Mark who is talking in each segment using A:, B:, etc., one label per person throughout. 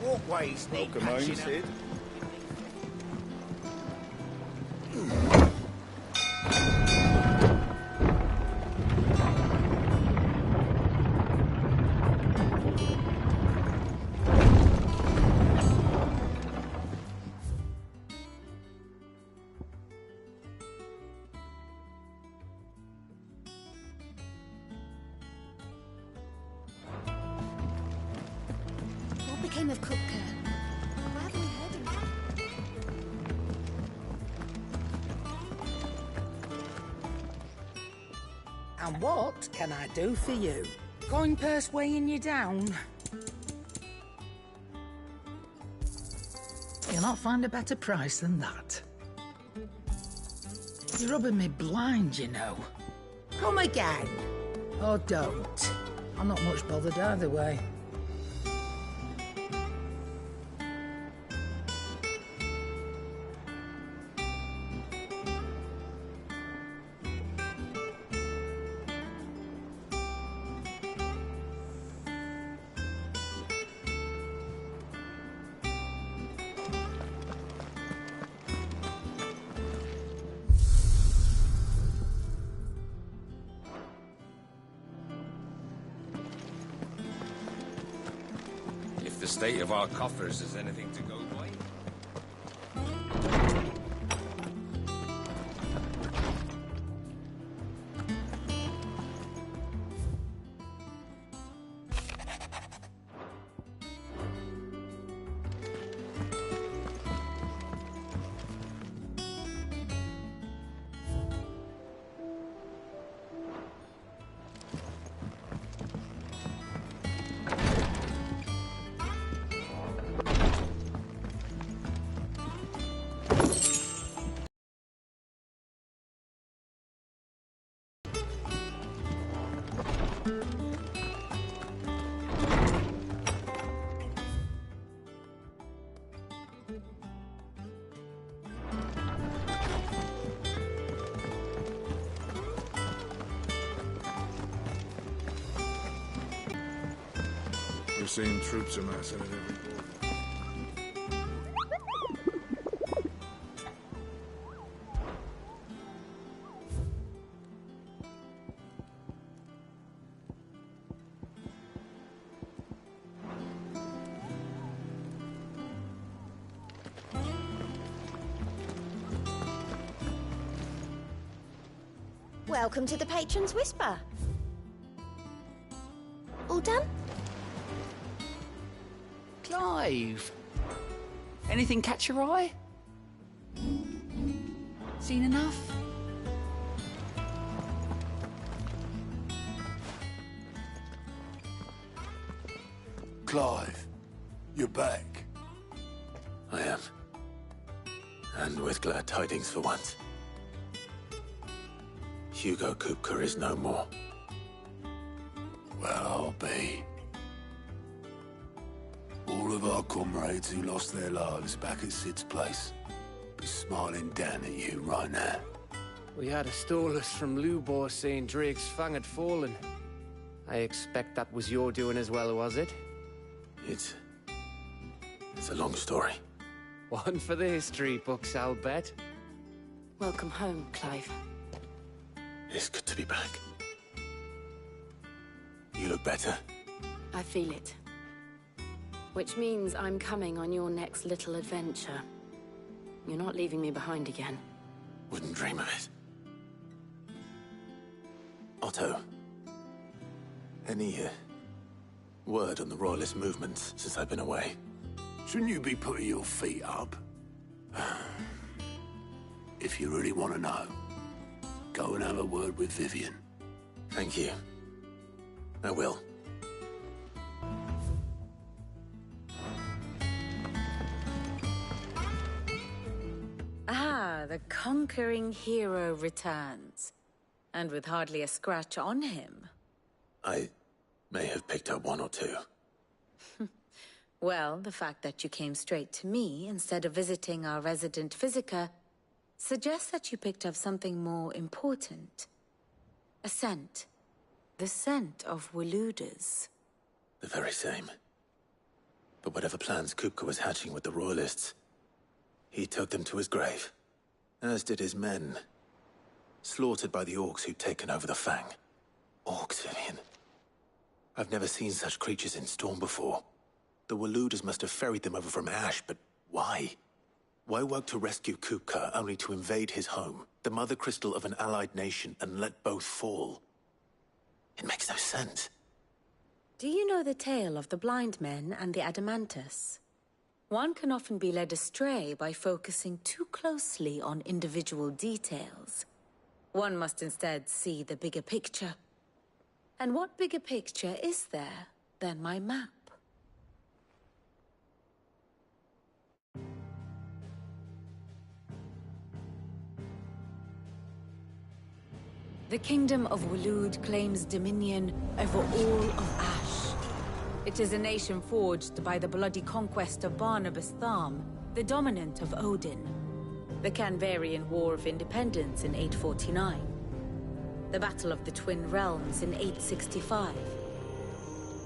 A: Walkways need patching up.
B: Sid.
C: What became of Cook? Why haven't we heard him?
A: And what can I do for you? Going purse weighing you down? You'll not find a better price than that. You're rubbing me blind, you know. Come again. Or don't. I'm not much bothered either way.
D: If the state of our coffers is anything to go by.
B: We're seeing troops amassing at every port.
C: Welcome to the Patron's Whisper. All done?
E: Clive! Anything catch your eye? Seen enough?
F: Clive, you're back.
G: I am. And with glad tidings for once. Hugo Kupka is no more.
F: Well, I'll be. All of our comrades who lost their lives back at Sid's place be smiling down at you right now.
H: We had a stolus from Lubor saying Drake's fang had fallen. I expect that was your doing as well, was it?
G: It's a long story.
H: One for the history books, I'll bet.
I: Welcome home, Clive.
G: It's good to be back. You look better.
I: I feel it. Which means I'm coming on your next little adventure. You're not leaving me behind again.
G: Wouldn't dream of it. Otto, any word on the Royalist movements since I've been away?
F: Shouldn't you be putting your feet up? If you really want to know, go and have a word with Vivian.
G: Thank you. I will.
J: Ah, the conquering hero returns. And with hardly a scratch on him.
G: I may have picked up one or two.
J: Well, the fact that you came straight to me instead of visiting our resident Physica suggests that you picked up something more important. A scent. The scent of Waludas.
G: The very same. But whatever plans Kupka was hatching with the Royalists, he took them to his grave. As did his men. Slaughtered by the orcs who'd taken over the Fang. Orcs, Vivian. I've never seen such creatures in Storm before. The Waludas must have ferried them over from Ash, but why? Why work to rescue Kupka only to invade his home, the mother crystal of an allied nation, and let both fall? It makes no sense.
J: Do you know the tale of the blind men and the Adamantus? One can often be led astray by focusing too closely on individual details. One must instead see the bigger picture. And what bigger picture is there than my map? The Kingdom of Waloed claims dominion over all of Ash. It is a nation forged by the bloody conquest of Barnabas Tharm, the dominant of Odin. The Canvarian War of Independence in 849. The Battle of the Twin Realms in 865.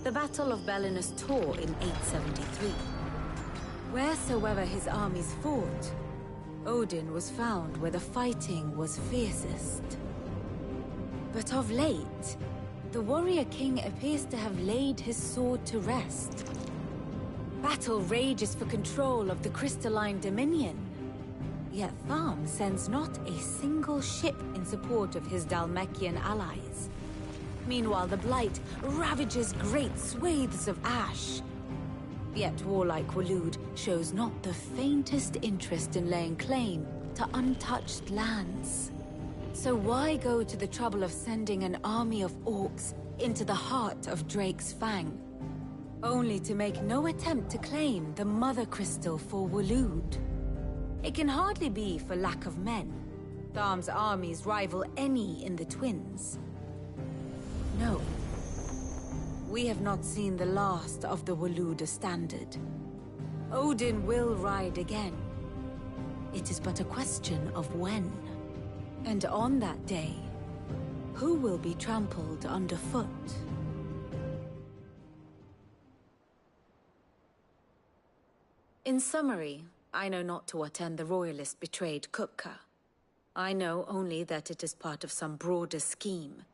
J: The Battle of Belinus Tor in 873. Wheresoever his armies fought, Odin was found where the fighting was fiercest. But of late, the warrior king appears to have laid his sword to rest. Battle rages for control of the crystalline dominion. Yet Tharm sends not a single ship in support of his Dhalmekian allies. Meanwhile, the Blight ravages great swathes of Ash. Yet warlike Waloed shows not the faintest interest in laying claim to untouched lands. So why go to the trouble of sending an army of orcs into the heart of Drake's Fang, only to make no attempt to claim the Mother Crystal for Waloed? It can hardly be for lack of men. Tharm's armies rival any in the Twins. No. We have not seen the last of the Waluda standard. Odin will ride again. It is but a question of when. And on that day, who will be trampled underfoot? In summary, I know not to what end the Royalists betrayed Kupka. I know only that it is part of some broader scheme.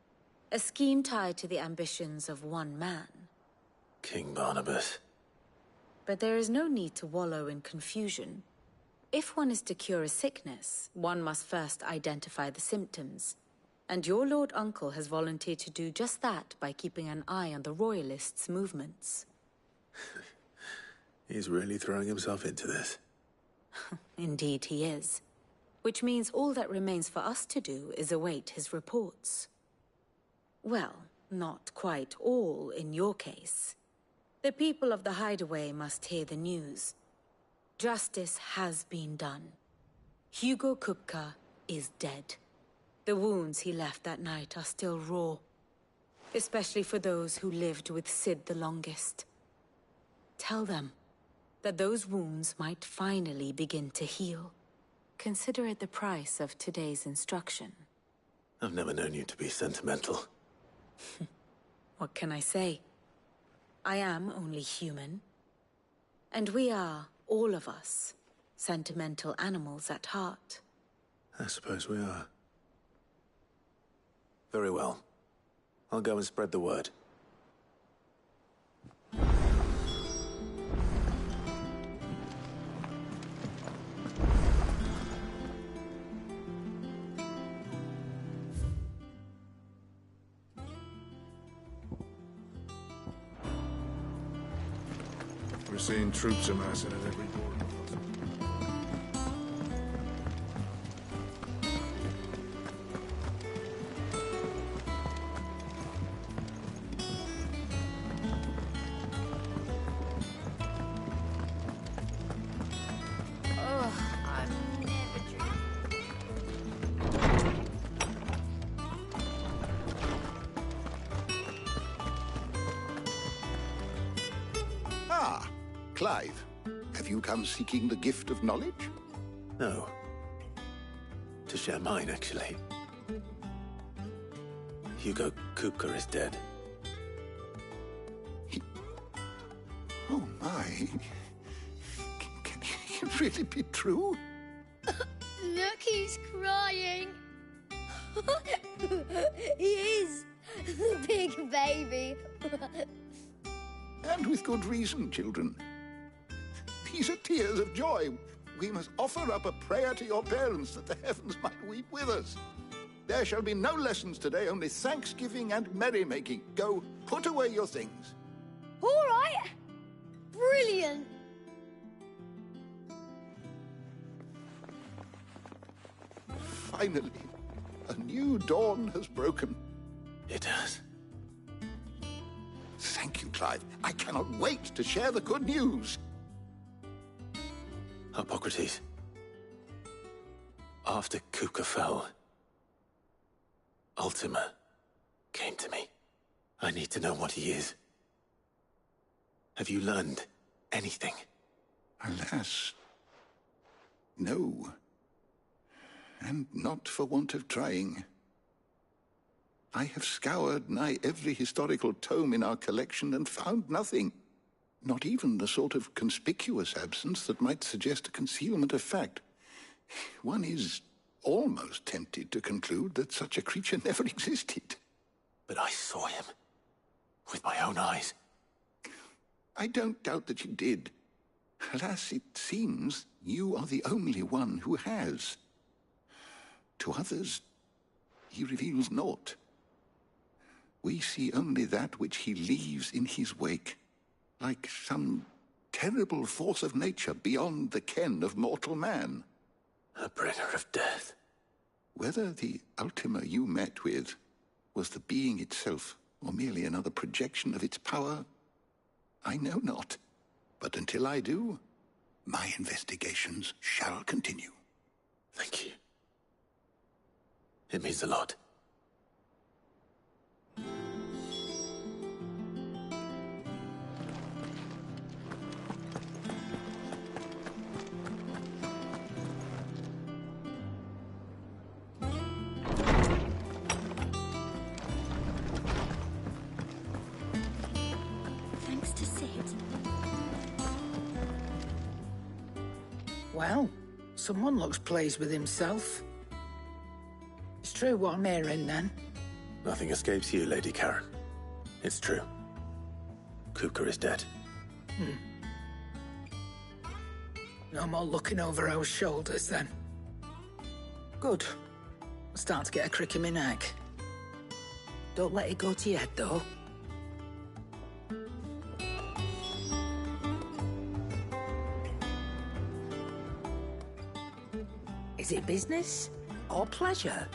J: A scheme tied to the ambitions of one man.
G: King Barnabas.
J: But there is no need to wallow in confusion. If one is to cure a sickness, one must first identify the symptoms. And your Lord Uncle has volunteered to do just that by keeping an eye on the Royalists' movements.
G: He's really throwing himself into this.
J: Indeed he is. Which means all that remains for us to do is await his reports. Well, not quite all in your case. The people of the Hideaway must hear the news. Justice has been done. Hugo Kupka is dead. The wounds he left that night are still raw. Especially for those who lived with Sid the longest. Tell them that those wounds might finally begin to heal. Consider it the price of today's instruction.
G: I've never known you to be sentimental.
J: What can I say? I am only human. And we are, all of us, sentimental animals at heart.
G: I suppose we are. Very well. I'll go and spread the word.
B: We're seeing troops amassing at every door.
K: Clive, have you come seeking the gift of knowledge?
G: No. To share mine, actually. Hugo Kupka is dead.
K: Oh, my. Can it really be true?
C: Look, he's crying. He is. The big baby.
K: And with good reason, children. These are tears of joy. We must offer up a prayer to your parents that the heavens might weep with us. There shall be no lessons today, only thanksgiving and merrymaking. Go, put away your things.
C: All right. Brilliant.
K: Finally, a new dawn has broken.
G: It has.
K: Thank you, Clive. I cannot wait to share the good news.
G: Hippocrates. After Kupka fell, Ultima came to me. I need to know what he is. Have you learned anything?
K: Alas, no. And not for want of trying. I have scoured nigh every historical tome in our collection and found nothing. Not even the sort of conspicuous absence that might suggest a concealment of fact. One is almost tempted to conclude that such a creature never existed.
G: But I saw him. With my own eyes.
K: I don't doubt that you did. Alas, it seems you are the only one who has. To others, he reveals naught. We see only that which he leaves in his wake, like some terrible force of nature beyond the ken of mortal man.
G: A bringer of death.
K: Whether the Ultima you met with was the being itself, or merely another projection of its power, I know not. But until I do, my investigations shall continue.
G: Thank you. It means a lot.
C: Thanks to Sid.
A: Well, someone looks pleased with himself. It's true what I'm hearing, then.
G: Nothing escapes you, Lady Karen. It's true. Kupka is dead.
A: No more looking over our shoulders, then. Good. I'm starting to get a crick in my neck. Don't let it go to your head, though. Is it business or pleasure?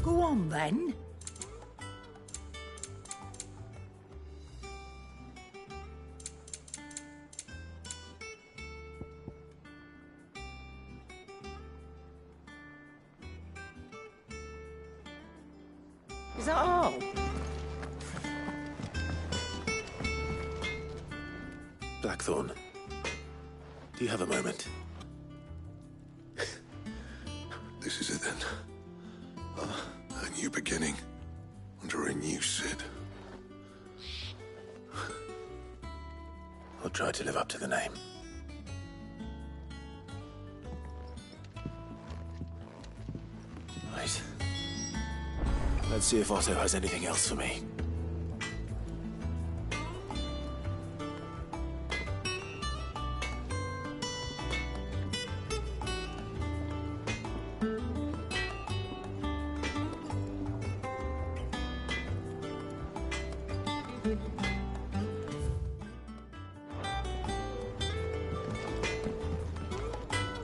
A: Go on, then. Is that all?
G: Blackthorn, do you have a moment?
K: This is it then. A new beginning. Under a new Sid.
G: I'll try to live up to the name. Right. Let's see if Otto has anything else for me.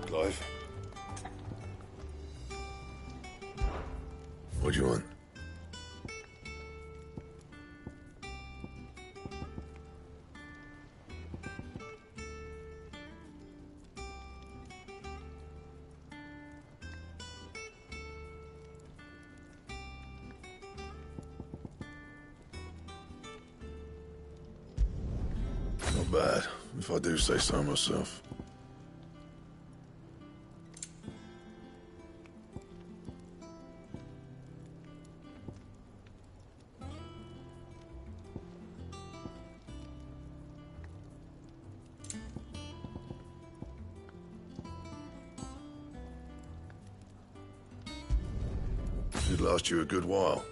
K: Clive? What do you want? Not bad, if I do say so myself. Should last you a good while.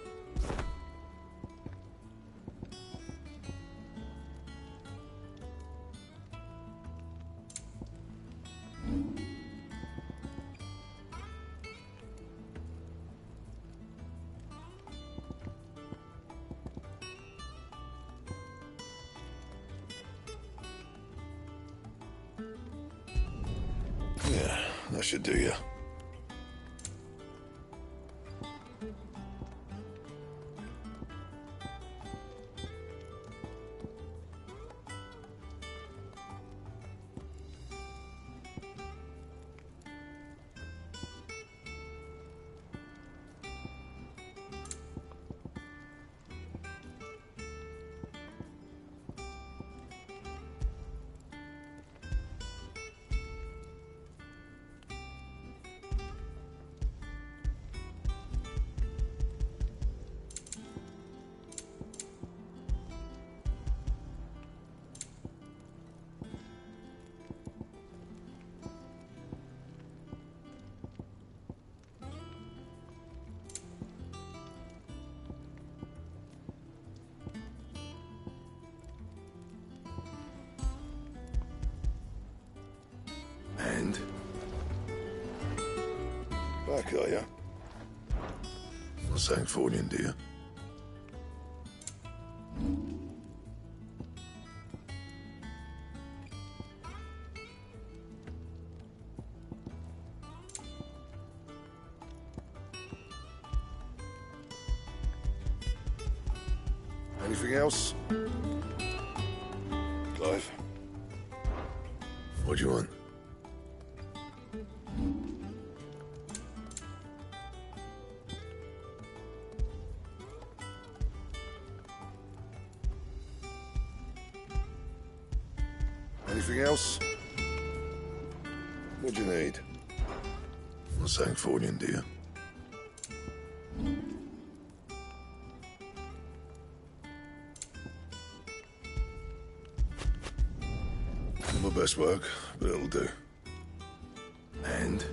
K: Yeah, that should do you. And? Back, are ya? Not saying Ffxvi, do you? Anything else? Clive? What do you want? Anything else? What do you need? Not saying Ffxvi, do you? Not my best work, but it'll do. And?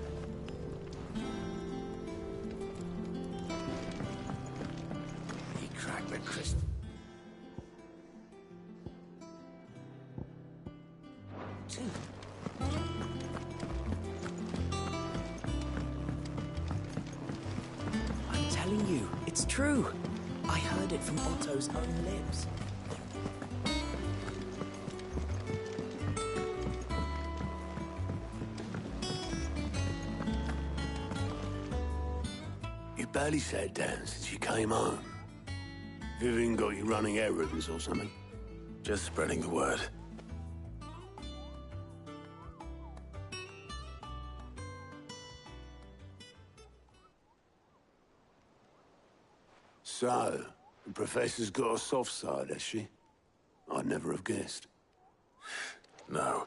D: He cracked the crystal.
E: I'm telling you, it's true. I heard it from Otto's own lips.
F: You've barely sat down since you came home. Vivian got you running errands or something?
G: Just spreading the word.
F: So, the Professor's got a soft side, has she? I'd never have guessed.
G: No.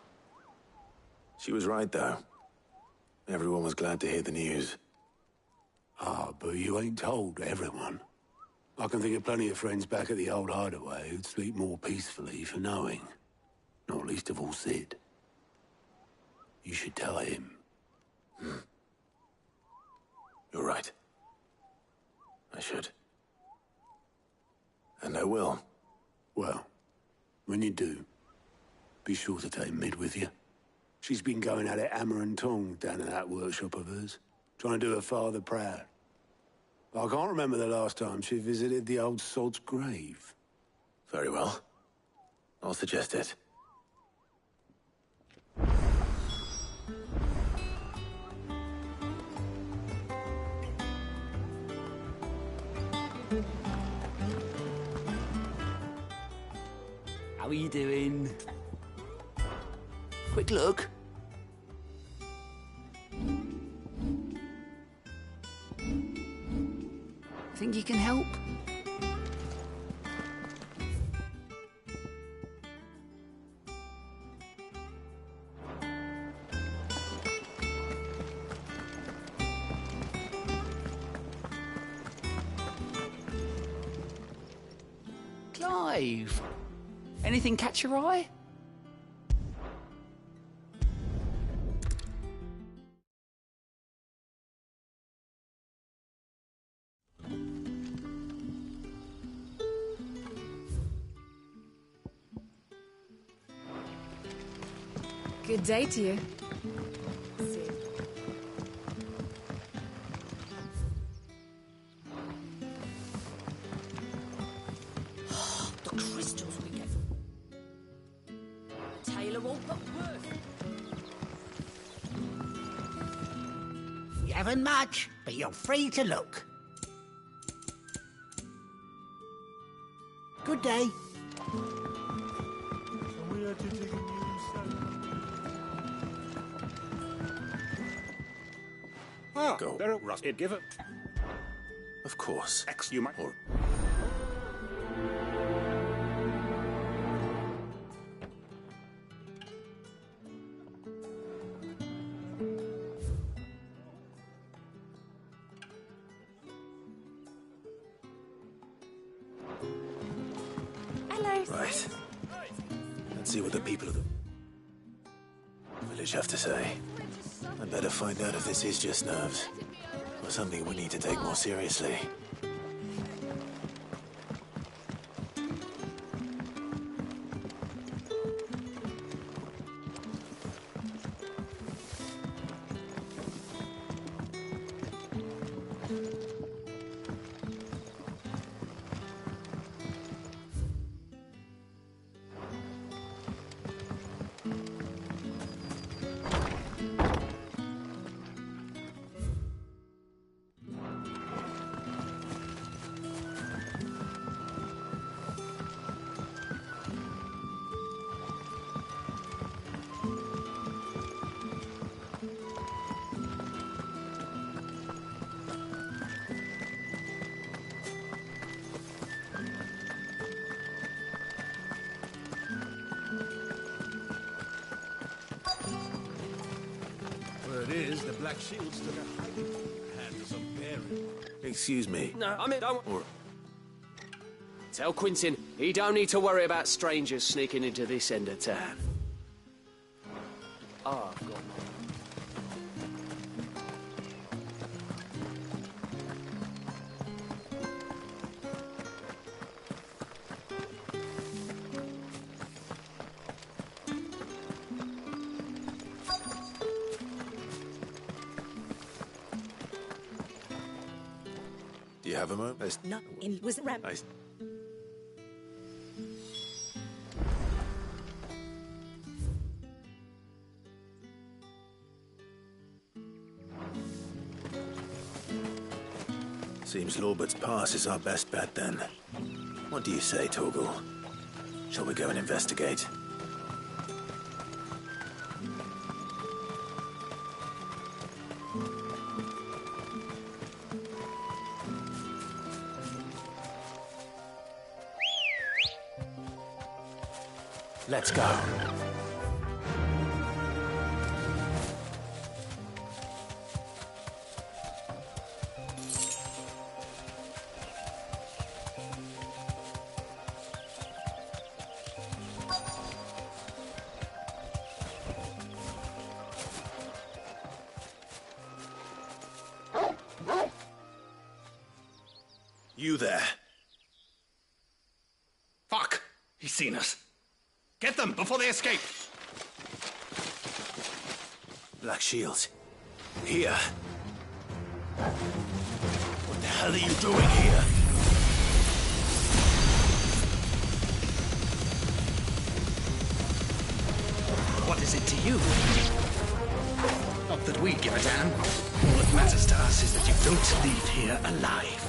G: She was right, though. Everyone was glad to hear the news.
F: Ah, but you ain't told everyone. I can think of plenty of friends back at the old hideaway who'd sleep more peacefully for knowing. Not least of all Sid. You should tell him.
G: You're right. I should. And I will.
F: Well, when you do, be sure to take Mid with you. She's been going at it hammer and tong down in that workshop of hers, trying to do her father proud. I can't remember the last time she visited the old sod's grave.
G: Very well. I'll suggest it.
E: How are you doing? Quick look. Think you can help? Clive, anything catch your eye?
J: Good day to you.
E: The crystals we get. Taylor won't look worth.
L: You haven't much, but you're free to look. Good day.
M: Ah,
G: Go.
M: very rusted. Give it.
G: Of course.
M: X, you might.
G: Or...
C: Hello.
G: Right. Let's see what the people of the village have to say. I'd better find out if this is just nerves, or something we need to take more seriously.
B: Word is, the Black Shields took a hiding hand to some bearing.
G: Excuse me.
H: No, I mean, don't...
G: Or...
H: Tell Quentin he don't need to worry about strangers sneaking into this end of town. Oh, I've got...
G: Do you have a moment?
L: No, it was ram.
G: Seems Lorbert's Pass is our best bet, then. What do you say, Torgal? Shall we go and investigate?
E: Let's go.
G: You there.
B: Fuck! He's seen us. Get them before they escape!
G: Black Shields. Here. What the hell are you doing here?
B: What is it to you? Not that we give a damn. All that matters to us is that you don't leave here alive.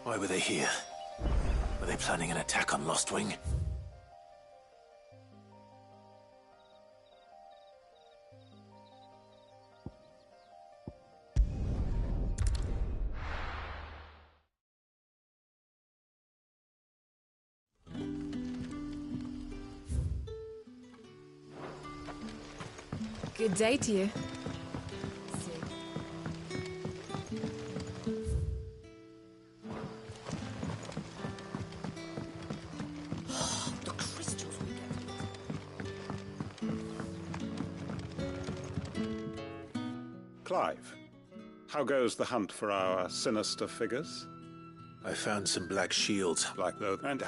G: Why were they here? Were they planning an attack on Lostwing?
J: Good day to you.
M: Clive, how goes the hunt for our sinister figures?
G: I found some black shields.
M: Like those, and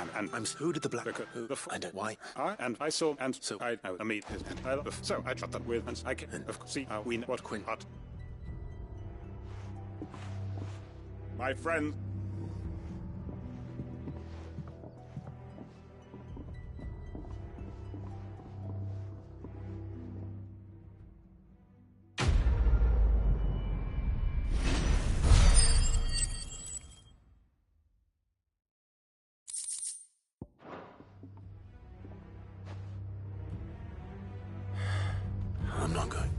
G: who did the black? Who? And why?
M: I saw, and so I meet his, so I shot them with, and I can see how we know what
G: Quinn.
M: But my friend.
G: I'm not going.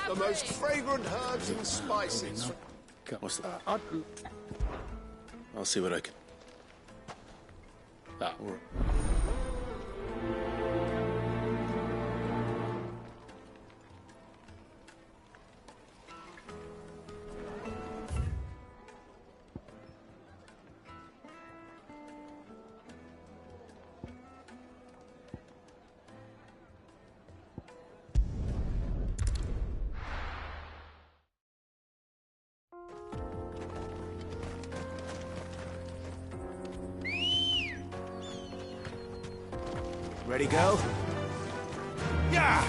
N: The most fragrant herbs and spices.
G: What's that? I'll see what I can.
M: Ah.
E: Ready, go?
B: Yeah!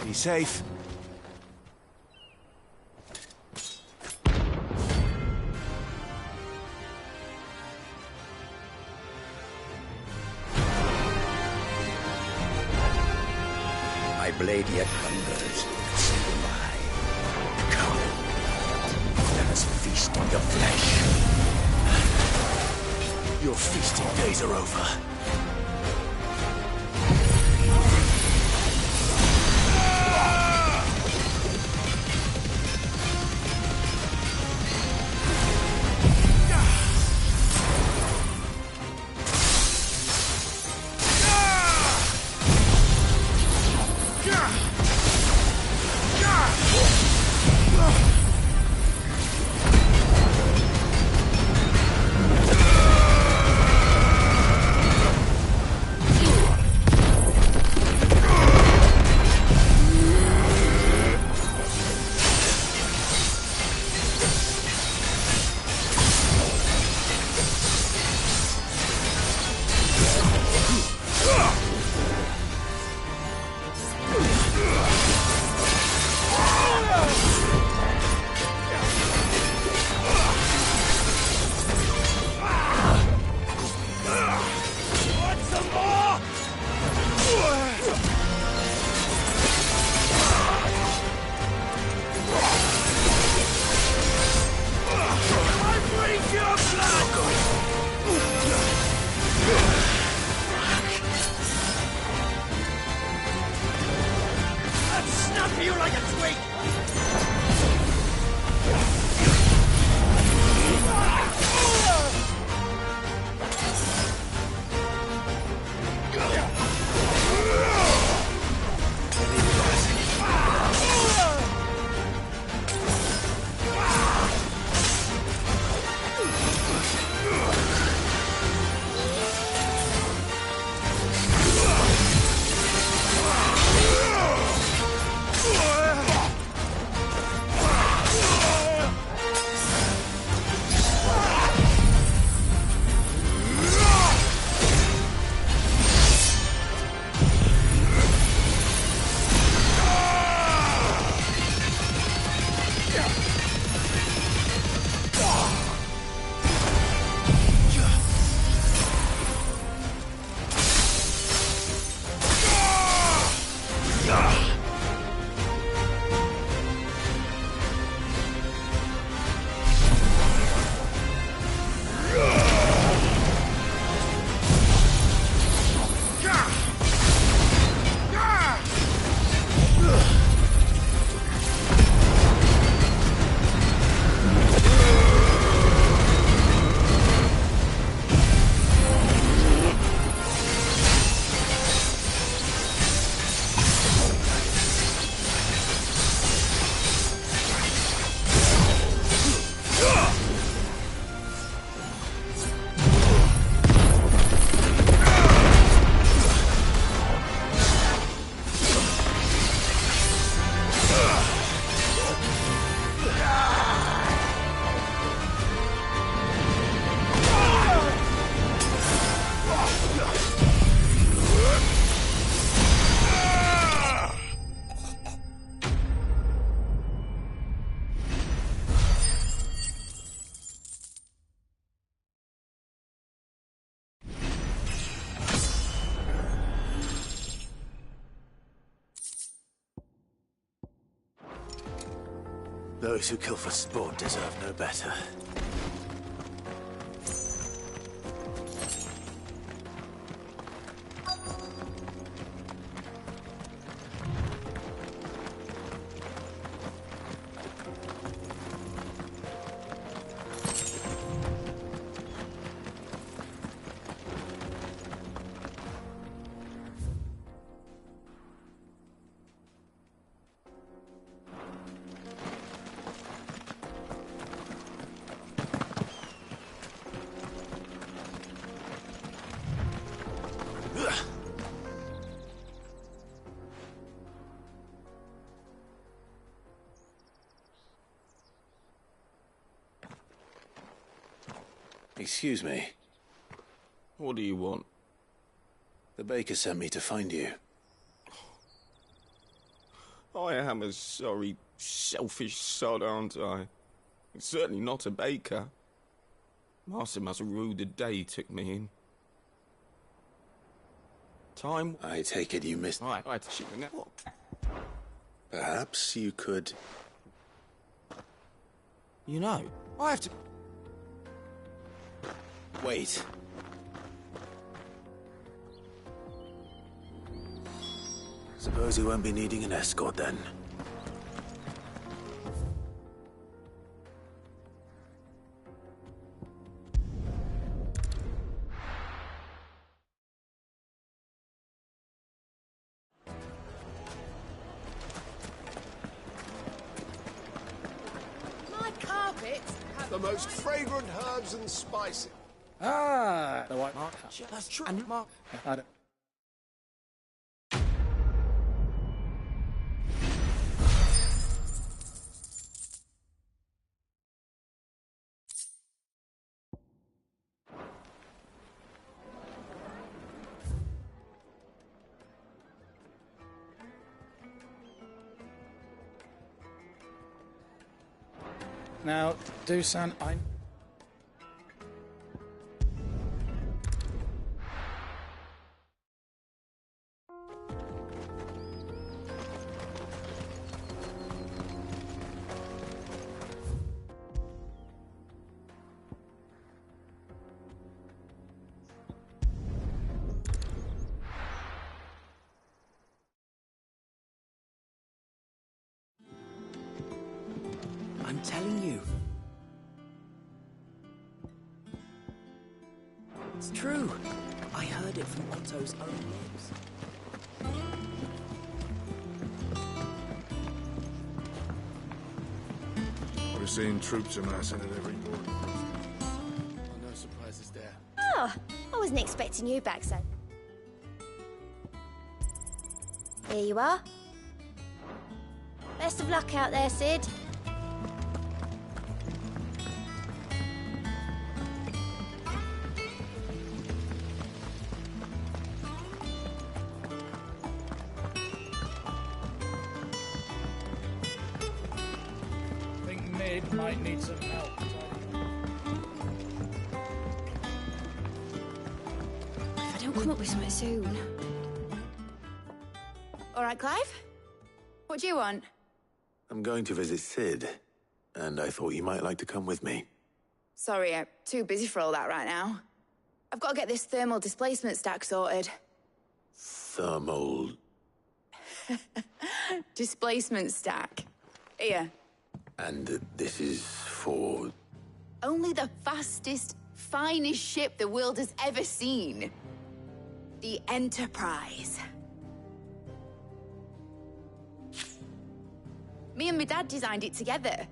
E: Be safe.
O: My blade yet hungers. Why? Come. Let us feast on your flesh.
E: Your feasting days are over.
G: Those who kill for sport deserve no better. Excuse me.
B: What do you want?
G: The baker sent me to find you.
B: I am a sorry, selfish sod, aren't I? Certainly not a baker. Master must rue the day he took me in. Time?
G: I take it you missed...
B: Right. What?
G: Perhaps you could...
B: You know, I have to...
G: Wait. Suppose you won't be needing an escort then.
L: My carpet have the most fragrant herbs and spices.
A: Ah, the white mark.
B: That's true. And Mark...
A: I don't... Now, Dusan, I...
E: I'm telling you. It's true. I heard it from Otto's own lips.
P: We're seeing troops amassing at every border.
A: no surprises there.
C: Oh, I wasn't expecting you back, so. Here you are. Best of luck out there, Sid.
A: I think Mid might need some help.
C: If I don't come up with something soon.
Q: All right, Clive? What do you want?
G: I'm going to visit Sid, and I thought you might like to come with me.
Q: Sorry, I'm too busy for all that right now. I've got to get this thermal displacement stack sorted.
G: Thermal...
Q: Displacement stack. Here.
G: And this is for...
Q: Only the fastest, finest ship the world has ever seen. The Enterprise. Me and my dad designed it together.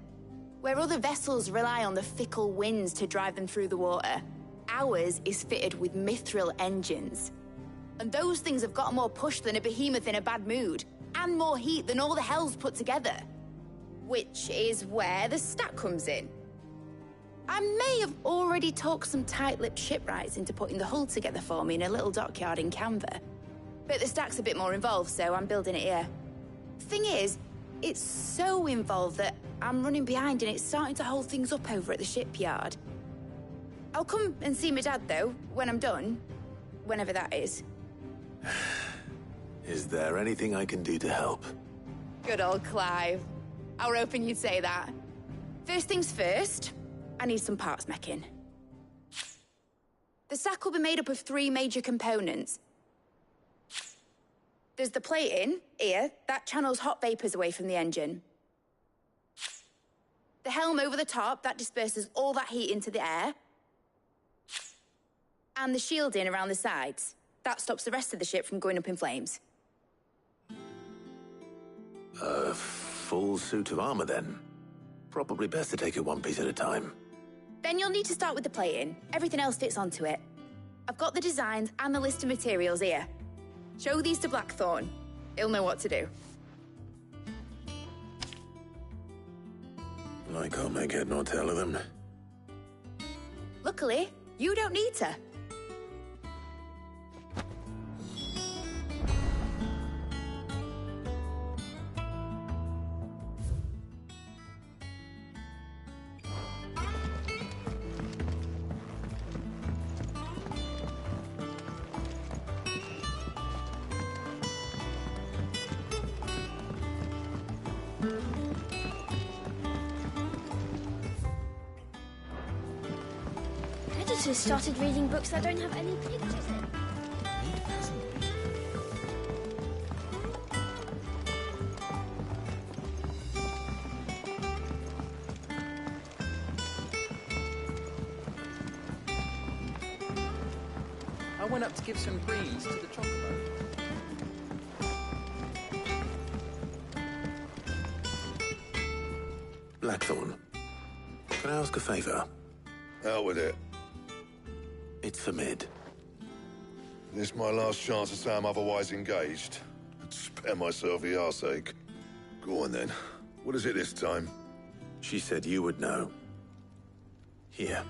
Q: Where other vessels rely on the fickle winds to drive them through the water, ours is fitted with mithril engines. And those things have got more push than a behemoth in a bad mood, and more heat than all the hells put together. Which is where the stack comes in. I may have already talked some tight-lipped shipwrights into putting the hull together for me in a little dockyard in Canva. But the stack's a bit more involved, so I'm building it here. Thing is, it's so involved that I'm running behind and it's starting to hold things up over at the shipyard. I'll come and see my dad, though, when I'm done. Whenever that is.
G: Is there anything I can do to help?
Q: Good old Clive. I were hoping you'd say that. First things first, I need some parts meching. The stack will be made up of 3 major components. There's the plating, here, that channels hot vapors away from the engine. The helm over the top, that disperses all that heat into the air. And the shielding around the sides. That stops the rest of the ship from going up in flames.
G: A full suit of armor, then? Probably best to take it one piece at a time.
Q: Then you'll need to start with the plating. Everything else fits onto it. I've got the designs and the list of materials here. Show these to Blackthorn. He'll know what to do.
G: I can't make head nor tail of them.
Q: Luckily, You don't need to.
C: Editors started reading books that don't have any pictures in.
E: I went up to give some breeze to the chocobo.
G: Blackthorn, can I ask a favor?
R: Out with it.
G: It's for Mid.
R: This my last chance to say I'm otherwise engaged. Spare myself the arseache. Go on then. What is it this time?
G: She said you would know. Here.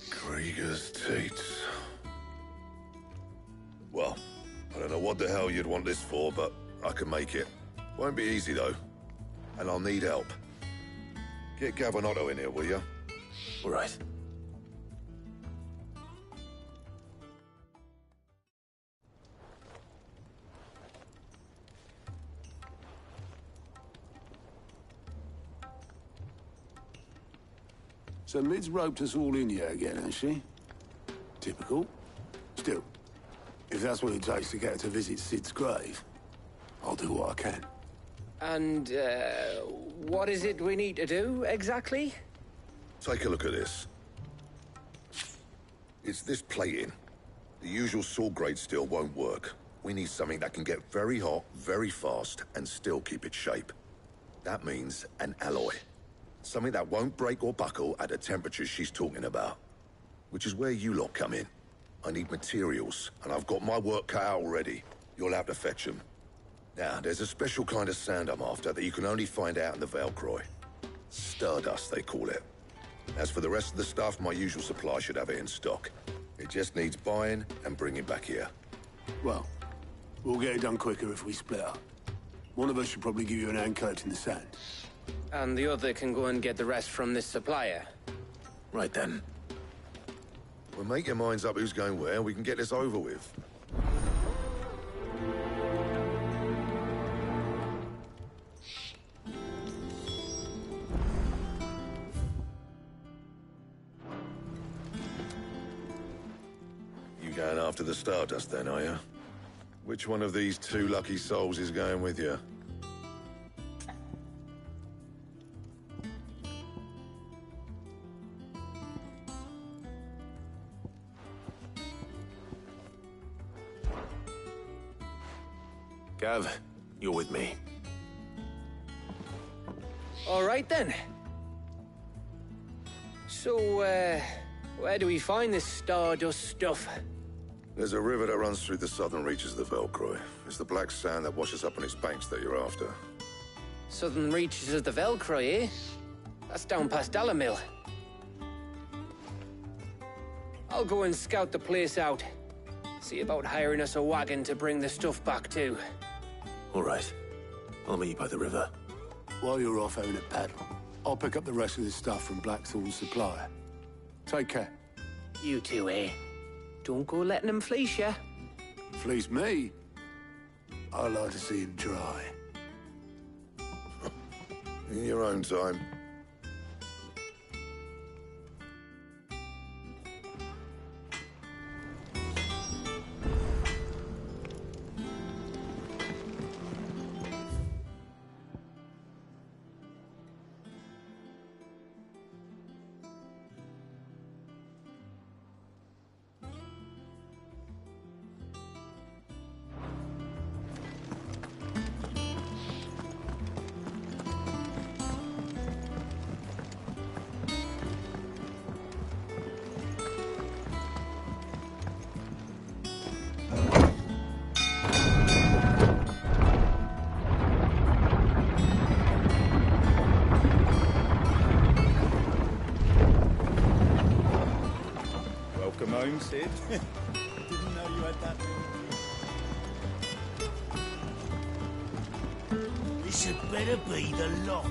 R: Krieger's teats. Well, I don't know what the hell you'd want this for, but I can make it. Won't be easy, though. And I'll need help. Get Gavin in here, will you?
G: All right.
F: So Mid's roped us all in here again, has she? Typical. Still, if that's what it takes to get her to visit Sid's grave, I'll do what I can.
H: And, what is it we need to do, exactly?
R: Take a look at this. It's this plating. The usual sword grade steel won't work. We need something that can get very hot, very fast, and still keep its shape. That means an alloy. Something that won't break or buckle at the temperatures she's talking about. Which is where you lot come in. I need materials, and I've got my work cut out already. You'll have to fetch them. Now, there's a special kind of sand I'm after that you can only find out in the Velcroy. Stardust, they call it. As for the rest of the stuff, my usual supply should have it in stock. It just needs buying and bringing back here.
F: Well, we'll get it done quicker if we split up. One of us should probably give you an hand coat in the sand.
H: And the other can go and get the rest from this supplier.
G: Right then.
R: Well, make your minds up who's going where, and we can get this over with. You going after the Stardust then, are you? Which one of these two lucky souls is going with you?
G: Gav, you're with me.
H: All right, then. So, where do we find this Stardust stuff?
R: There's a river that runs through the southern reaches of the Velcroy. It's the black sand that washes up on its banks that you're after.
H: Southern reaches of the Velcroy, eh? That's down past Dalamil. I'll go and scout the place out. See about hiring us a wagon to bring the stuff back to.
G: All right. I'll meet you by the river.
F: While you're off having a paddle, I'll pick up the rest of this stuff from Blackthorn's supplier. Take care.
H: You two, eh? Don't go letting him fleece ya.
F: Fleece me? I like to see him dry.
R: In your own time.
O: This had better be the lot.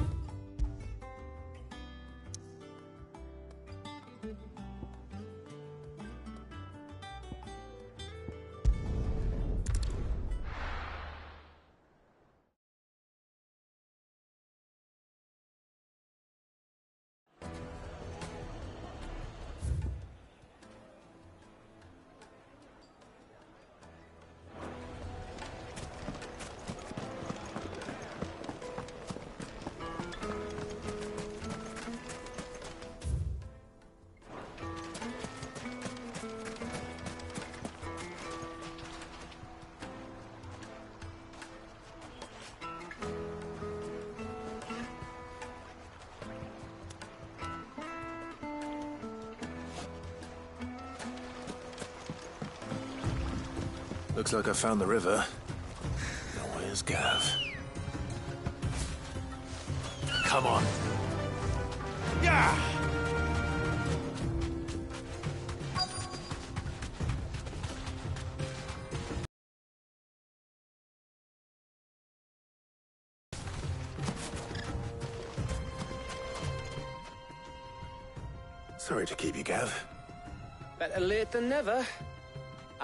G: Looks like I found the river. Now where's Gav? Come on.
O: Yeah!
G: Sorry to keep you, Gav.
H: Better late than never.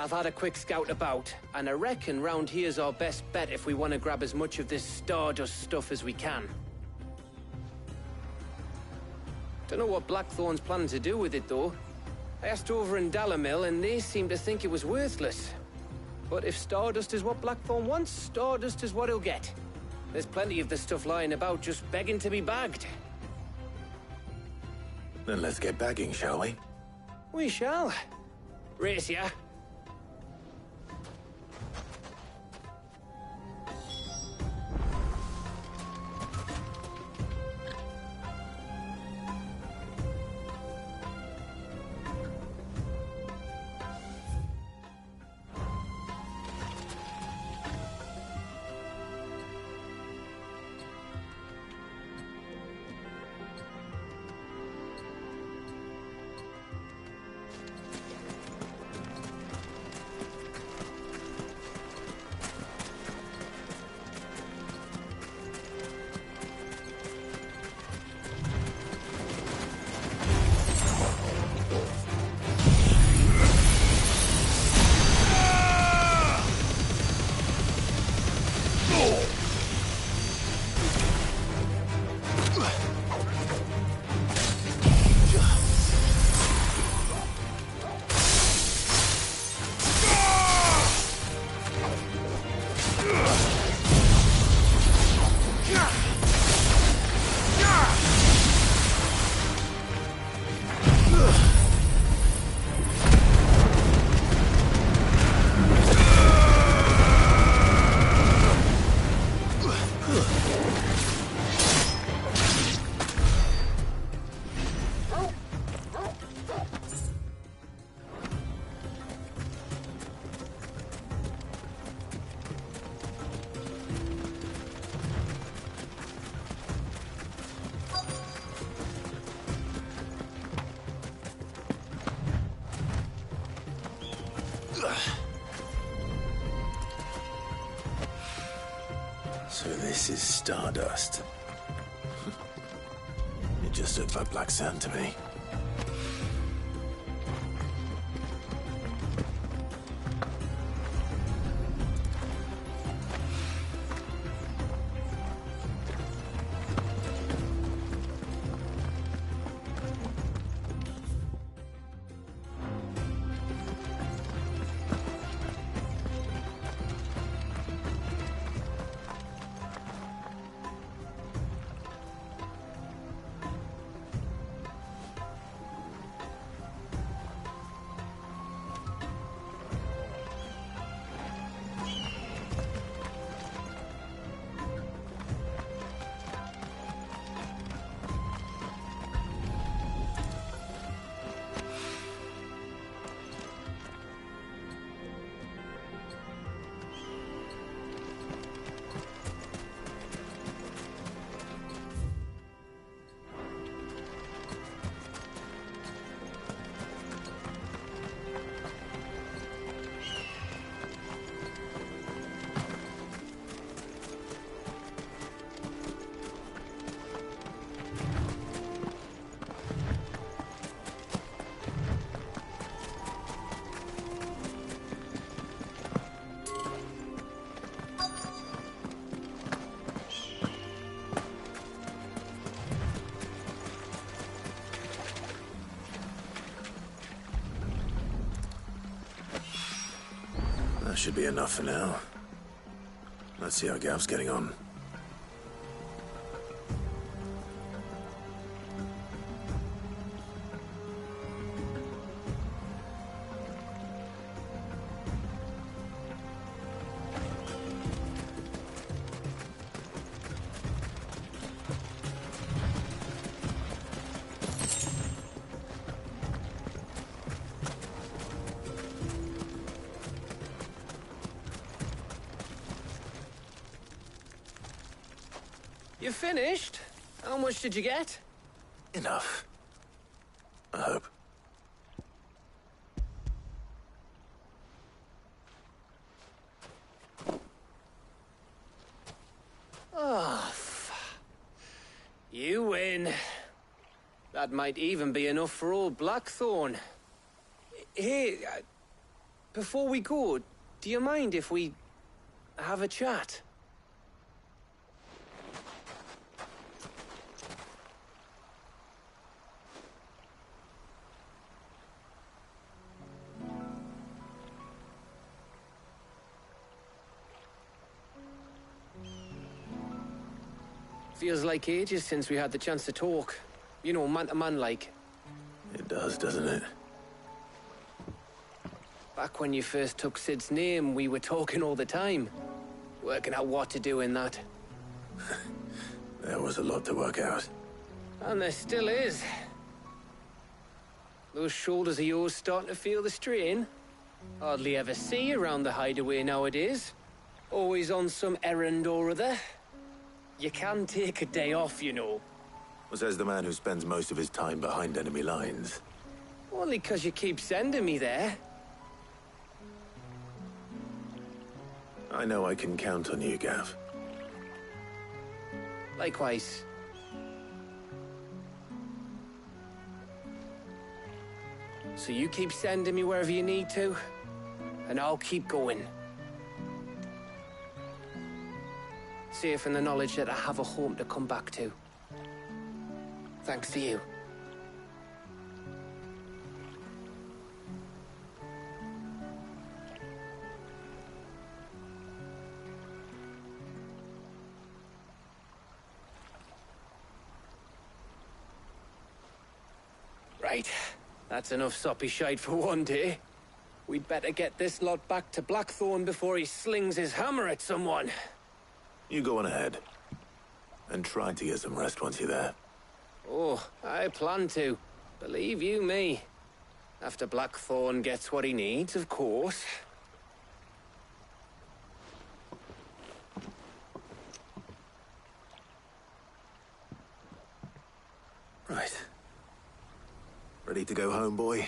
H: I've had a quick scout about, and I reckon round here's our best bet if we want to grab as much of this Stardust stuff as we can. Don't know what Blackthorn's planning to do with it, though. I asked over in Dalamil, and they seem to think it was worthless. But if Stardust is what Blackthorn wants, Stardust is what he'll get. There's plenty of the stuff lying about just begging to be bagged.
G: Then let's get bagging, shall we?
H: We shall. Race ya.
G: So this is Stardust. It just looked like black sand to me. That should be enough for now. Let's see how Gav's getting on.
H: You finished? How much did you get?
G: Enough. I hope.
H: Oh, you win. That might even be enough for old Blackthorn. Hey, before we go, do you mind if we have a chat? Feels like ages since we had the chance to talk. You know, man to man like.
G: It does, doesn't it?
H: Back when you first took Sid's name, we were talking all the time. Working out what to do in that.
G: There was a lot to work out.
H: And there still is. Those shoulders of yours starting to feel the strain. Hardly ever see you around the hideaway nowadays. Always on some errand or other. You can take a day off, you know.
G: Well, says the man who spends most of his time behind enemy lines.
H: Only 'cause you keep sending me there.
G: I know I can count on you, Gav.
H: Likewise. So you keep sending me wherever you need to, and I'll keep going. Safe in the knowledge that I have a home to come back to. Thanks to you. Right. That's enough soppy shite for one day. We'd better get this lot back to Blackthorn before he slings his hammer at someone.
G: You go on ahead. And try to get some rest once you're there.
H: Oh, I plan to. Believe you me. After Blackthorn gets what he needs, of course.
G: Right. Ready to go home, boy?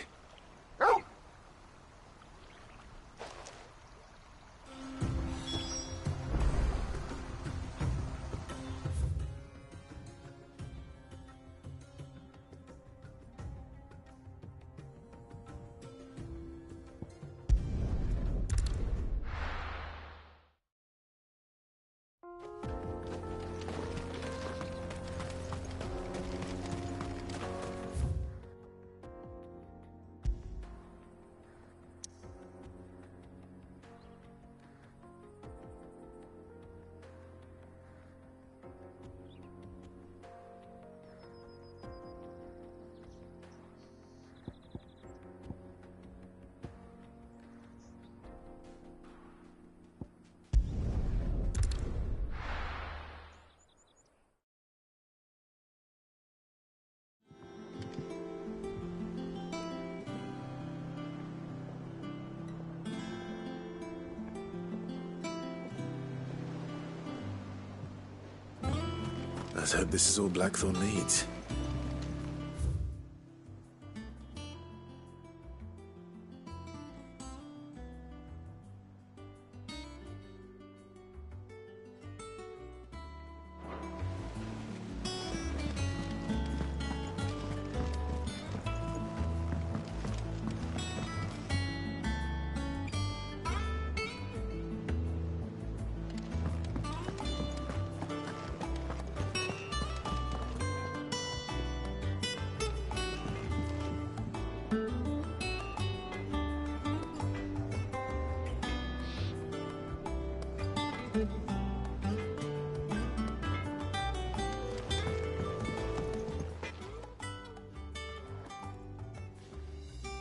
G: Let's hope this is all Blackthorn needs.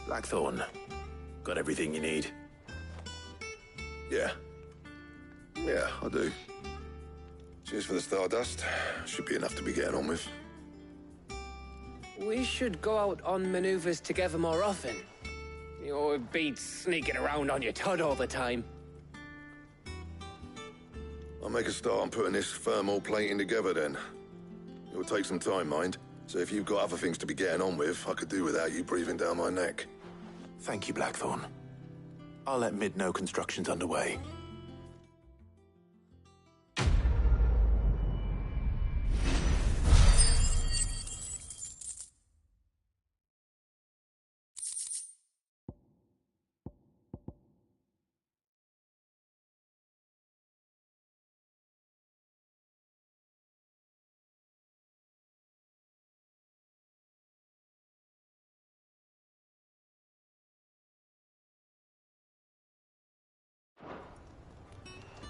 G: Blackthorn, got everything you need?
R: Yeah. Yeah, I do. Cheers for the stardust. Should be enough to be getting on with.
H: We should go out on maneuvers together more often. You know, it beats sneaking around on your Todd all the time.
R: I'll make a start on putting this thermal plating together then. It'll take some time, mind. So if you've got other things to be getting on with, I could do without you breathing down my neck.
G: Thank you, Blackthorn. I'll let Mid know construction's underway.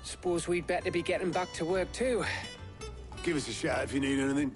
H: Suppose we'd better be getting back to work too.
F: Give us a shout if you need anything.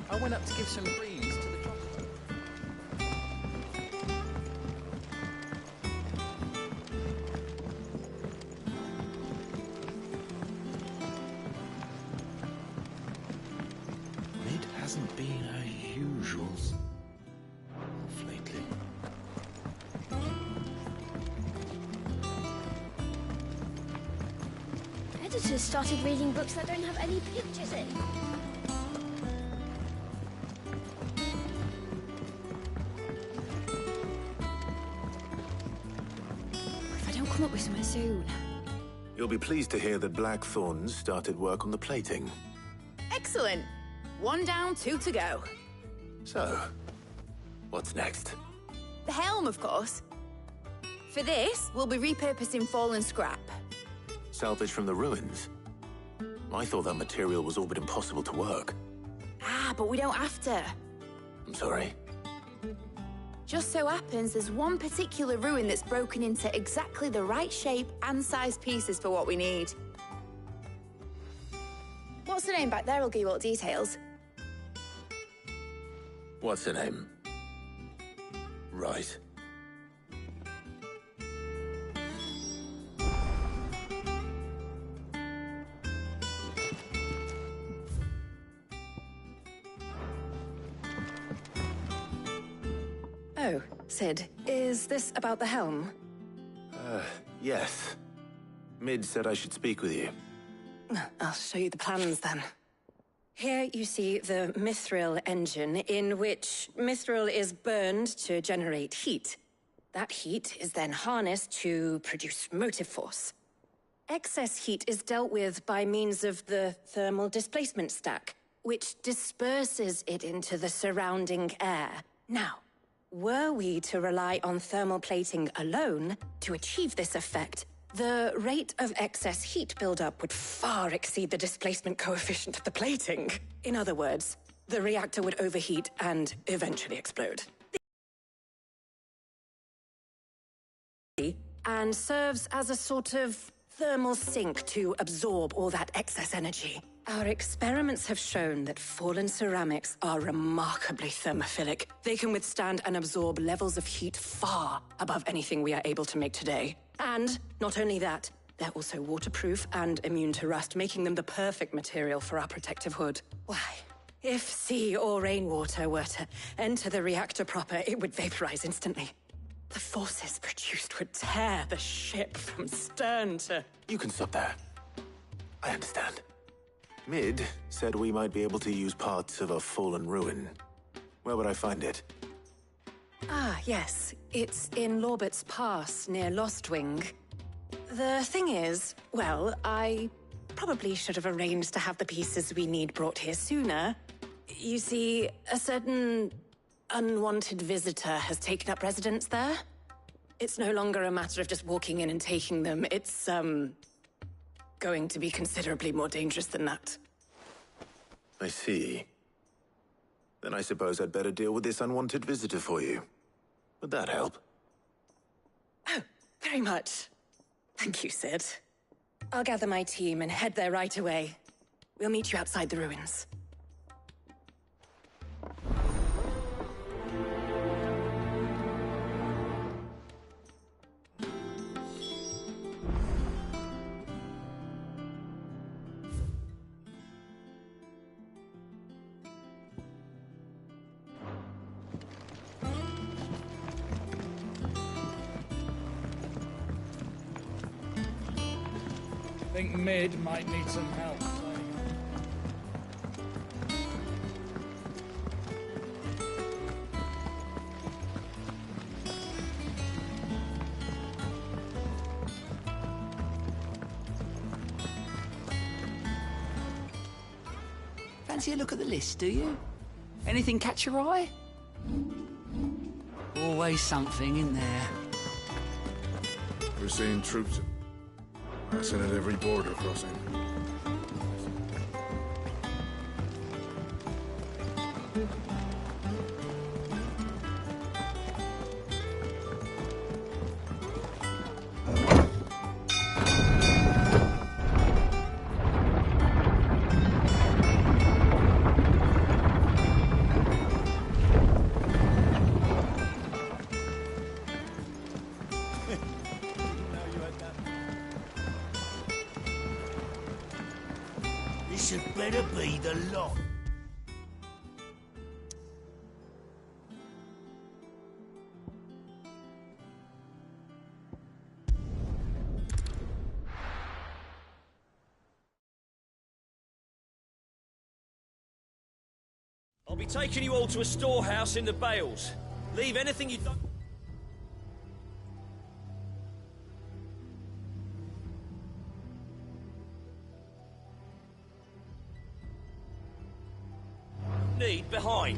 E: I went up to give some breeze to the chocolate. Mid hasn't been her usuals lately.
C: Editors started reading books that don't have any pictures in.
Q: Come up with something soon.
G: You'll be pleased to hear that Blackthorn's started work on the plating.
Q: Excellent. 1 down, 2 to go.
G: So, what's next?
Q: The helm, of course. For this, we'll be repurposing fallen scrap.
G: Salvage from the ruins? I thought that material was all but impossible to work.
Q: Ah, but we don't have to.
G: I'm sorry.
Q: Just so happens there's one particular ruin that's broken into exactly the right shape and size pieces for what we need. What's the name back there? I'll give you all the details.
G: What's her name? Right.
I: Oh, Sid, is this about the helm?
G: Yes. Mid said I should speak with you.
I: I'll show you the plans then. Here you see the mithril engine, in which mithril is burned to generate heat. That heat is then harnessed to produce motive force. Excess heat is dealt with by means of the thermal displacement stack, which disperses it into the surrounding air. Now, were we to rely on thermal plating alone to achieve this effect, the rate of excess heat buildup would far exceed the displacement coefficient of the plating. In other words, the reactor would overheat and eventually explode. And serves as a sort of thermal sink to absorb all that excess energy. Our experiments have shown that fallen ceramics are remarkably thermophilic. They can withstand and absorb levels of heat far above anything we are able to make today. And not only that, they're also waterproof and immune to rust, making them the perfect material for our protective hood. Why, if sea or rainwater were to enter the reactor proper, it would vaporize instantly. The forces produced would tear the ship from stern to...
G: You can stop there. I understand. Mid said we might be able to use parts of a fallen ruin. Where would I find it?
I: Ah, yes. It's in Lorbert's Pass, near Lostwing. The thing is, well, I probably should have arranged to have the pieces we need brought here sooner. You see, a certain unwanted visitor has taken up residence there. It's no longer a matter of just walking in and taking them. It's, going to be considerably more dangerous than that.
G: I see. Then I suppose I'd better deal with this unwanted visitor for you. Would that help?
I: Oh, very much. Thank you, Sid. I'll gather my team and head there right away. We'll meet you outside the ruins.
A: I think Mid might need some help.
E: Fancy a look at the list, do you? Anything catch your eye? Always something in there.
P: We're seeing troops passing at every border crossing.
O: This had better be the lot.
S: I'll be taking you all to a storehouse in the Bales. Leave anything you don't... need behind.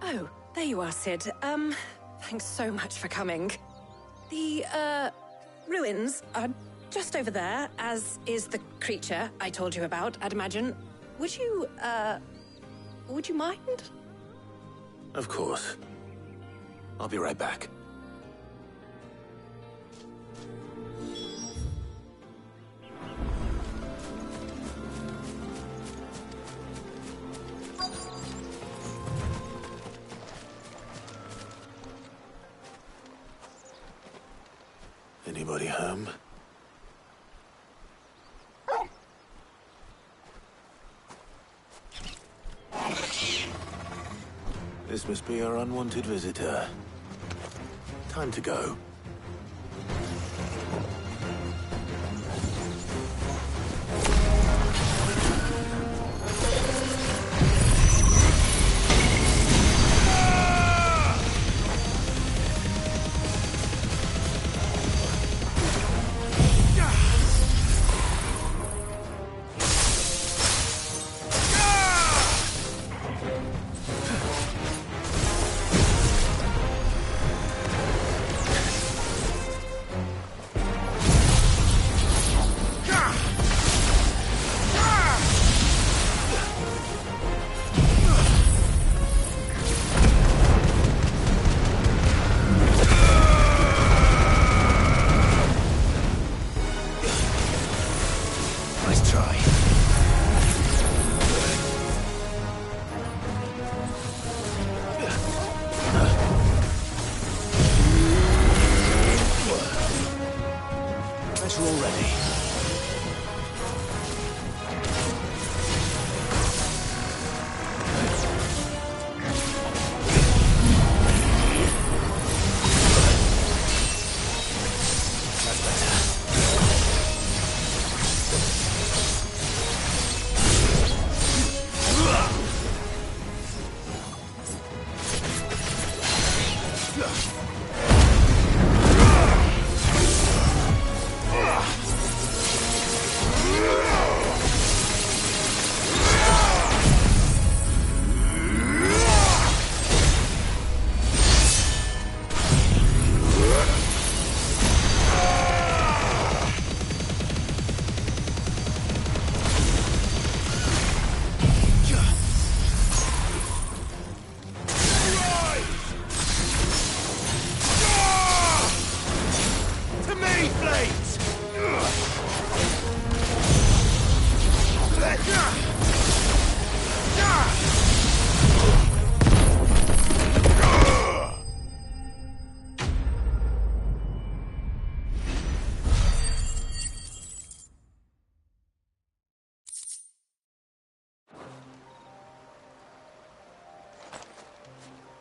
I: Oh, there you are, Sid. Thanks so much for coming. The, ruins are just over there, as is the creature I told you about, I'd imagine. Would you mind?
G: Of course. I'll be right back. anybody home? This must be our unwanted visitor. Time to go.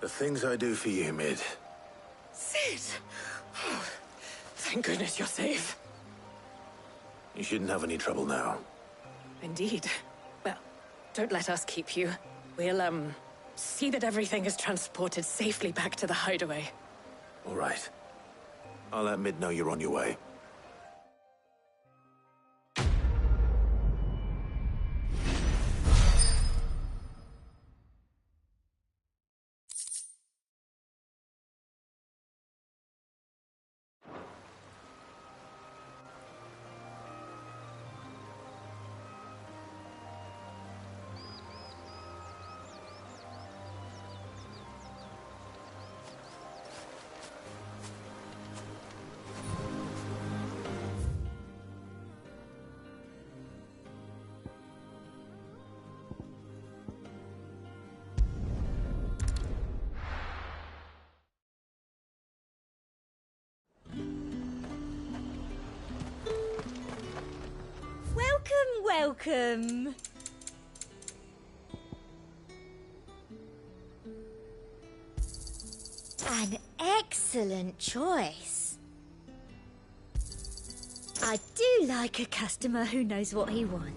G: The things I do for you, Mid.
I: Sid! Oh, thank goodness you're safe.
G: You shouldn't have any trouble now.
I: Indeed. Well, don't let us keep you. We'll, see that everything is transported safely back to the hideaway.
G: All right. I'll let Mid know you're on your way.
C: Welcome. An excellent choice. I do like a customer who knows what he wants.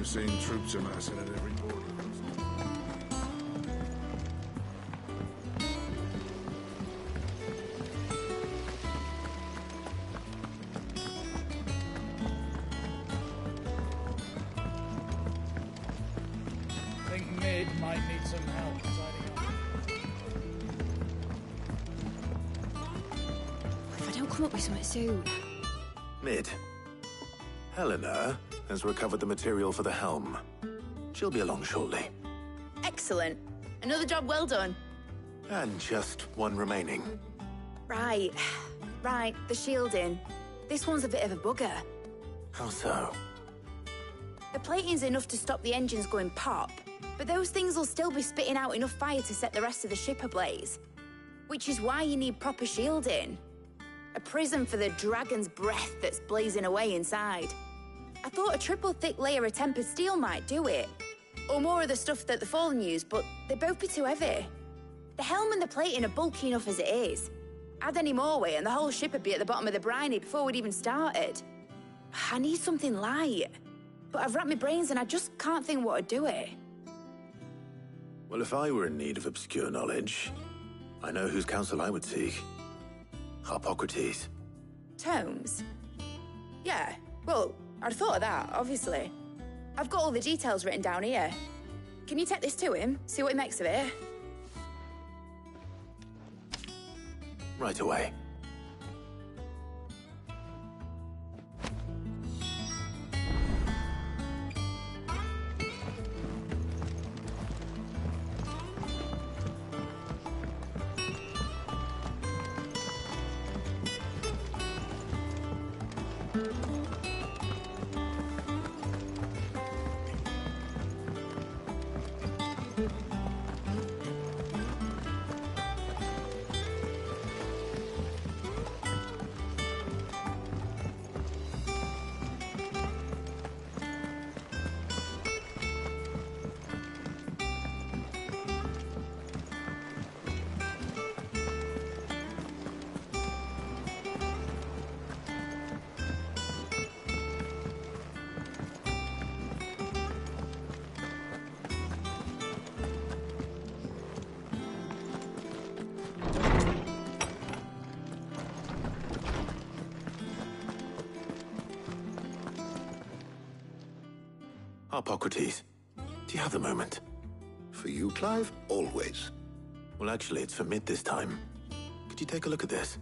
P: We're seeing troops amassing at every border.
T: Mid might need some help tidying up.
C: If I don't come up with something soon.
G: Mid. Helena has recovered the material for the helm. She'll be along shortly.
Q: Excellent. Another job well done.
G: And just one remaining.
Q: Right. Right, the shielding. This one's a bit of a bugger.
G: How so?
Q: The plating's enough to stop the engines going pop, but those things will still be spitting out enough fire to set the rest of the ship ablaze. Which is why you need proper shielding. A prison for the dragon's breath that's blazing away inside. I thought a triple thick layer of tempered steel might do it. Or more of the stuff that the Fallen use, but they'd both be too heavy. The helm and the plating are bulky enough as it is. Add any more weight and the whole ship would be at the bottom of the briny before we'd even started. I need something light. But I've racked my brains and I just can't think what would do it.
G: Well, if I were in need of obscure knowledge, I know whose counsel I would seek. Harpocrates.
Q: Tomes? Yeah, well, I'd thought of that, obviously. I've got all the details written down here. Can you take this to him, see what he makes of it?
G: Right away. Harpocrates, do you have the moment?
K: For you, Clive, always.
G: Well, actually, it's for Mid this time. Could you take a look at this?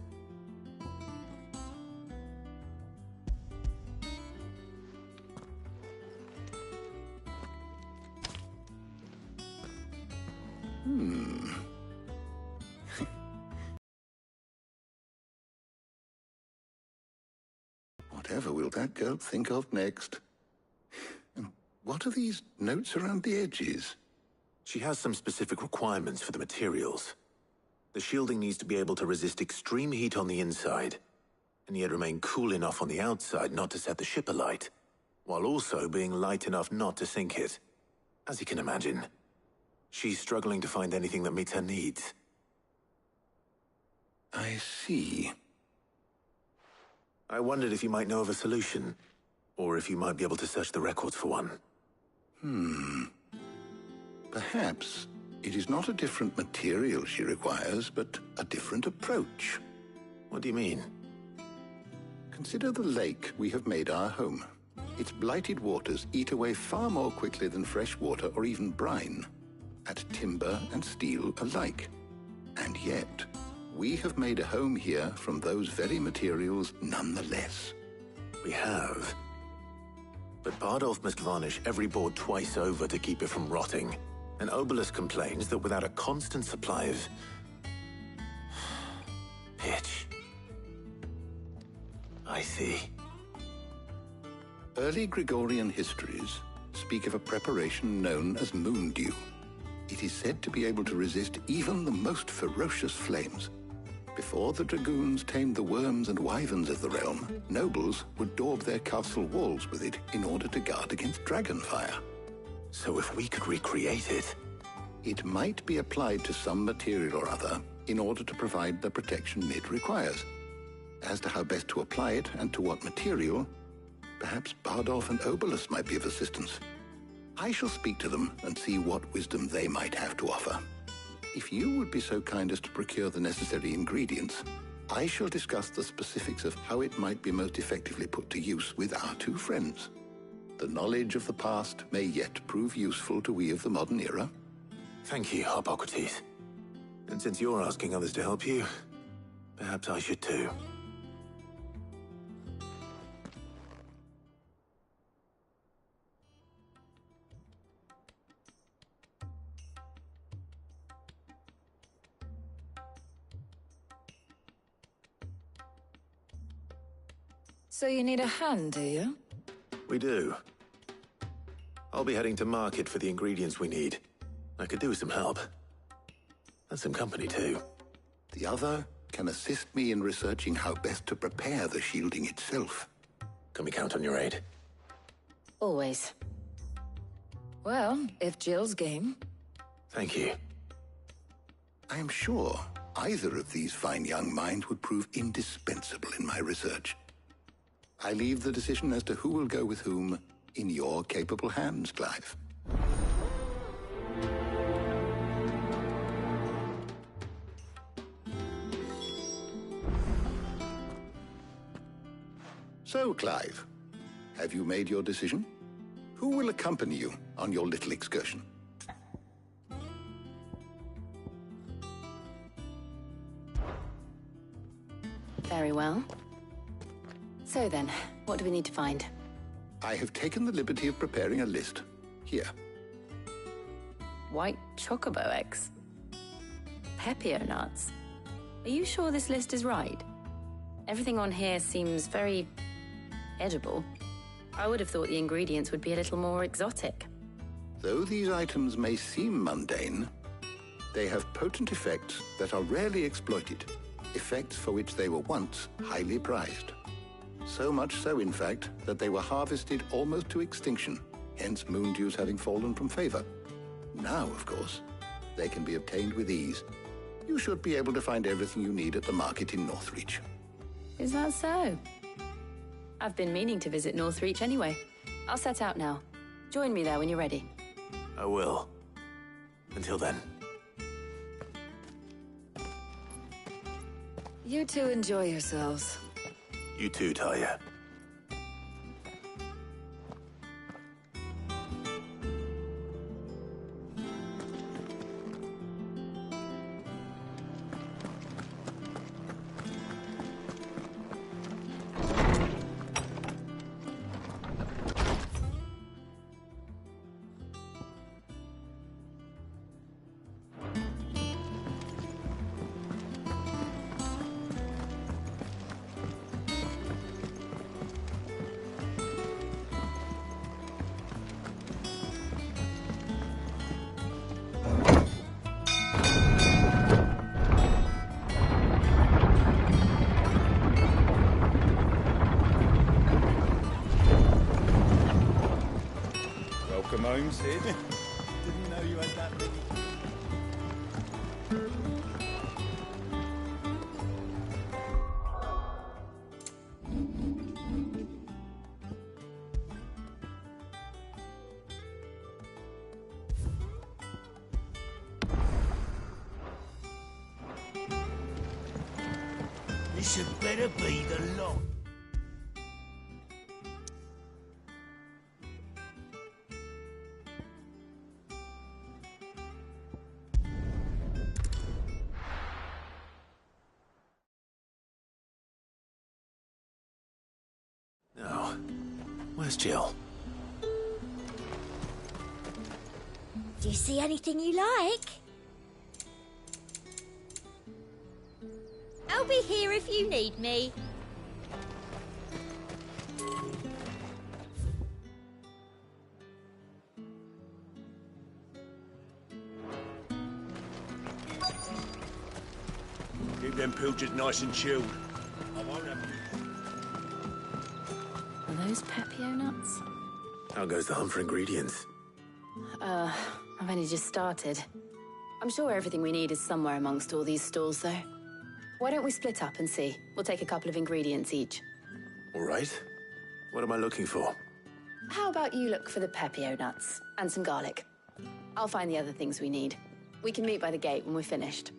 K: Whatever will that girl think of next? And what are these notes around the edges?
G: She has some specific requirements for the materials. The shielding needs to be able to resist extreme heat on the inside, and yet remain cool enough on the outside not to set the ship alight, while also being light enough not to sink it. As you can imagine, she's struggling to find anything that meets her needs.
K: I see.
G: I wondered if you might know of a solution, or if you might be able to search the records for one.
K: Perhaps it is not a different material she requires, but a different approach.
G: What do you mean?
K: Consider the lake we have made our home. Its blighted waters eat away far more quickly than fresh water or even brine, at timber and steel alike. And yet, we have made a home here from those very materials nonetheless.
G: We have. But Bardolph must varnish every board twice over to keep it from rotting. And Obelus complains that without a constant supply of pitch. I see.
K: Early Gregorian histories speak of a preparation known as moon dew. It is said to be able to resist even the most ferocious flames. Before the dragoons tamed the worms and wyverns of the realm, nobles would daub their castle walls with it in order to guard against dragon fire.
G: So if we could recreate it...
K: It might be applied to some material or other in order to provide the protection Mid requires. As to how best to apply it and to what material, perhaps Bardolph and Obelus might be of assistance. I shall speak to them and see what wisdom they might have to offer. If you would be so kind as to procure the necessary ingredients, I shall discuss the specifics of how it might be most effectively put to use with our two friends. The knowledge of the past may yet prove useful to we of the modern era.
G: Thank you, Hippocrates. And since you're asking others to help you, perhaps I should too.
U: So you need a hand, do you?
G: We do. I'll be heading to market for the ingredients we need. I could do with some help. And some company, too.
K: The other can assist me in researching how best to prepare the shielding itself.
G: Can we count on your aid?
U: Always. Well, if Jill's game.
G: Thank you.
K: I am sure either of these fine young minds would prove indispensable in my research. I leave the decision as to who will go with whom in your capable hands, Clive. So, Clive, have you made your decision? Who will accompany you on your little excursion?
I: Very well. So then, what do we need to find?
K: I have taken the liberty of preparing a list. Here.
I: White chocobo eggs. Pepio nuts. Are you sure this list is right? Everything on here seems very edible. I would have thought the ingredients would be a little more exotic.
K: Though these items may seem mundane, they have potent effects that are rarely exploited, effects for which they were once highly prized. So much so, in fact, that they were harvested almost to extinction, hence moon dews having fallen from favor. Now, of course, they can be obtained with ease. You should be able to find everything you need at the market in Northreach.
I: Is that so? I've been meaning to visit Northreach anyway. I'll set out now. Join me there when you're ready.
G: I will. Until then.
U: You two enjoy yourselves.
G: You too, Talia.
T: Welcome home, Sid. Didn't know you had that many.
O: This had better be the lot.
G: Now, where's Jill?
C: Do you see anything you like? I'll be here if you need me.
O: Keep them pilchards nice and chilled. I won't have you.
I: Are those Pepio nuts?
G: How goes the hunt for ingredients?
I: I've only just started. I'm sure everything we need is somewhere amongst all these stalls, though. Why don't we split up and see? We'll take a couple of ingredients each.
G: All right. What am I looking for?
I: How about you look for the Pepio nuts and some garlic? I'll find the other things we need. We can meet by the gate when we're finished.